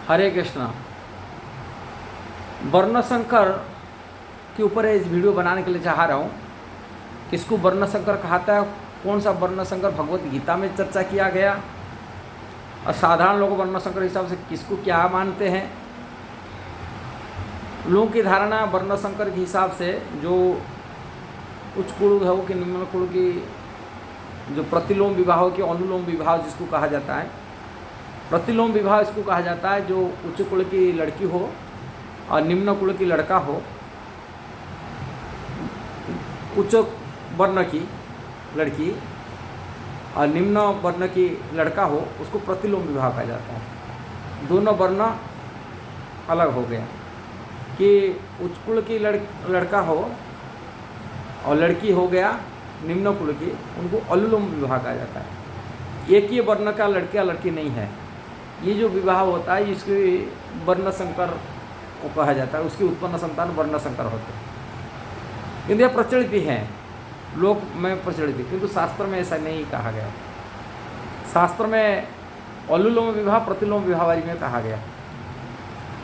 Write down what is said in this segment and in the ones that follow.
हरे कृष्णा। वर्ण संकर के ऊपर इस वीडियो बनाने के लिए चाह रहा हूँ। किसको वर्ण संकर कहता है, कौन सा वर्ण संकर भगवत गीता में चर्चा किया गया, और साधारण लोग वर्ण संकर हिसाब से किसको क्या मानते हैं। लोगों की धारणा वर्ण संकर के हिसाब से जो उच्च कुल हो कि निम्न कुल की जो प्रतिलोम विवाह हो कि अनुलोम विवाह जिसको कहा जाता है, प्रतिलोम विवाह इसको कहा जाता है जो उच्च कुल की लड़की हो और निम्न कुल की लड़का हो, उच्च वर्ण की लड़की और निम्न वर्ण की लड़का हो, उसको प्रतिलोम विवाह कहा जाता है। दोनों वर्ण अलग हो गया कि उच्च कुल की लड़का हो और लड़की हो गया निम्न कुल की, उनको अनुलोम विवाह कहा जाता है। एक ही वर्ण का लड़का लड़की नहीं है, ये जो विवाह होता है इसकी वर्ण संकर कहा जाता है, उसकी उत्पन्न संतान वर्ण संकर होते हैं। किंतु यह प्रचलित भी है, लोक में प्रचलित है, किंतु शास्त्र में ऐसा नहीं कहा गया। शास्त्र में अनुलोम विवाह प्रतिलोम विवाह वाली में कहा गया,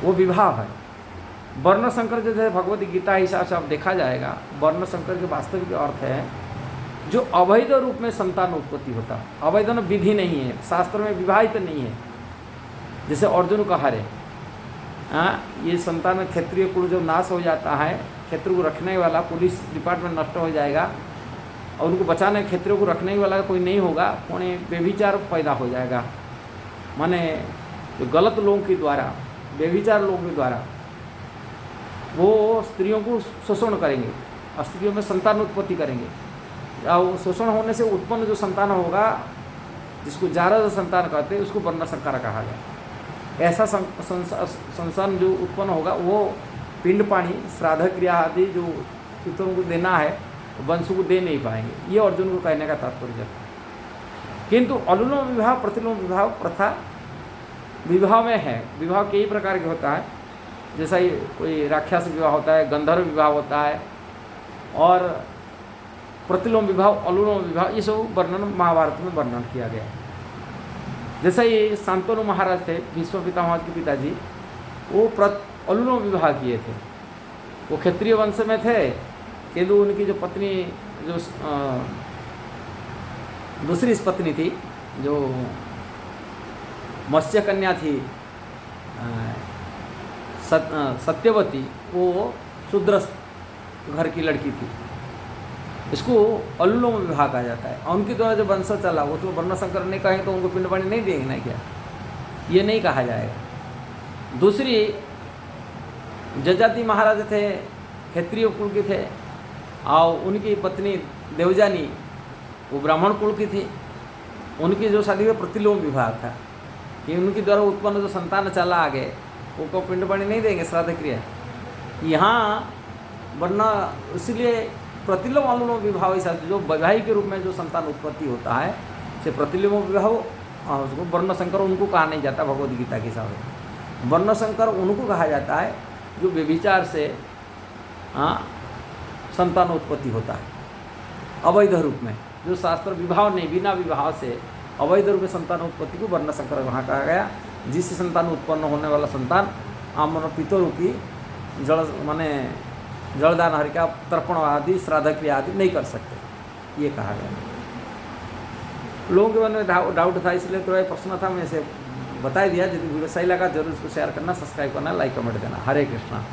वो विवाह है। वर्ण संकर जैसे भगवत गीता हिसाब से अब देखा जाएगा, वर्ण संकर के वास्तविक अर्थ है जो अवैध रूप में संतान उत्पत्ति होता है। अवैध विधि नहीं है, शास्त्र में विवाहित नहीं है। जैसे अर्जुन कहा रे, ये संतान क्षेत्रीय कुल जो नाश हो जाता है, क्षेत्र को रखने वाला पुलिस डिपार्टमेंट नष्ट हो जाएगा और उनको बचाने क्षेत्रों को रखने वाला कोई नहीं होगा, पुणे व्यभिचार पैदा हो जाएगा। माने जो गलत लोगों के द्वारा, व्यभिचार लोगों के द्वारा वो स्त्रियों को शोषण करेंगे और स्त्रियों में संतान उत्पत्ति करेंगे, और शोषण होने से उत्पन्न जो संतान होगा जिसको जारद संतान कहते हैं, उसको वर्ण संकर कहा गया। ऐसा संतान जो उत्पन्न होगा वो पिंड पानी श्राद्ध क्रिया आदि जो पितरों को देना है वंश को दे नहीं पाएंगे। ये अर्जुन को कहने का तात्पर्य है। किंतु अनुलोम विवाह प्रतिलोम विवाह प्रथा विवाह में है। विवाह कई प्रकार के होता है, जैसा ही कोई राक्षस विवाह होता है, गंधर्व विवाह होता है, और प्रतिलोम विवाह अनुलोम विवाह, ये सब वर्णन महाभारत में वर्णन किया गया। जैसा ये शांतनु महाराज थे, भीष्म पितामह के पिताजी, वो अनुलोम विवाह किए थे। वो क्षत्रिय वंश में थे, किंतु उनकी जो पत्नी जो दूसरी पत्नी थी जो मत्स्य कन्या थी सत्यवती, वो शूद्र घर की लड़की थी। इसको अनुलोम विवाह कहा जाता है। और उनके द्वारा जो वंश चला वो तो वर्ण संकर नहीं कहेंगे तो उनको पिंड पानी नहीं देंगे ना, क्या ये नहीं कहा जाएगा। दूसरी जजाति महाराज थे, क्षेत्रीय कुल के थे, और उनकी पत्नी देवजानी वो ब्राह्मण कुल की थी। उनकी जो शादी में प्रतिलोम विवाह था कि उनके द्वारा उत्पन्न जो संतान चला आगे उनको पिंड पानी नहीं देंगे, श्राद्ध क्रिया। यहाँ वरना इसलिए प्रतिलोम अनुलोम विवाह ऐसा जो वैवाहिक के रूप में जो संतान उत्पत्ति होता है से प्रतिलोम विवाह, उसको वर्ण संकर उनको कहा नहीं जाता। भगवद गीता के हिसाब से वर्ण संकर उनको कहा जाता है जो व्यभिचार से संतान उत्पत्ति होता है अवैध रूप में, जो शास्त्र विवाह नहीं, बिना विवाह से अवैध रूप में संतान उत्पत्ति को वर्ण संकर वहाँ कहा गया। जिससे संतान उत्पन्न होने वाला संतान आमन पितरों की जल माने जलदान हरिका तर्पण आदि श्राद्ध क्रिया आदि नहीं कर सकते, ये कहा गया। लोगों के मन में डाउट था, इसलिए थोड़ा प्रश्न था, मैं इसे बता दिया। यदि वीडियो सही लगा जरूर इसको शेयर करना, सब्सक्राइब करना, लाइक कमेंट देना। हरे कृष्णा।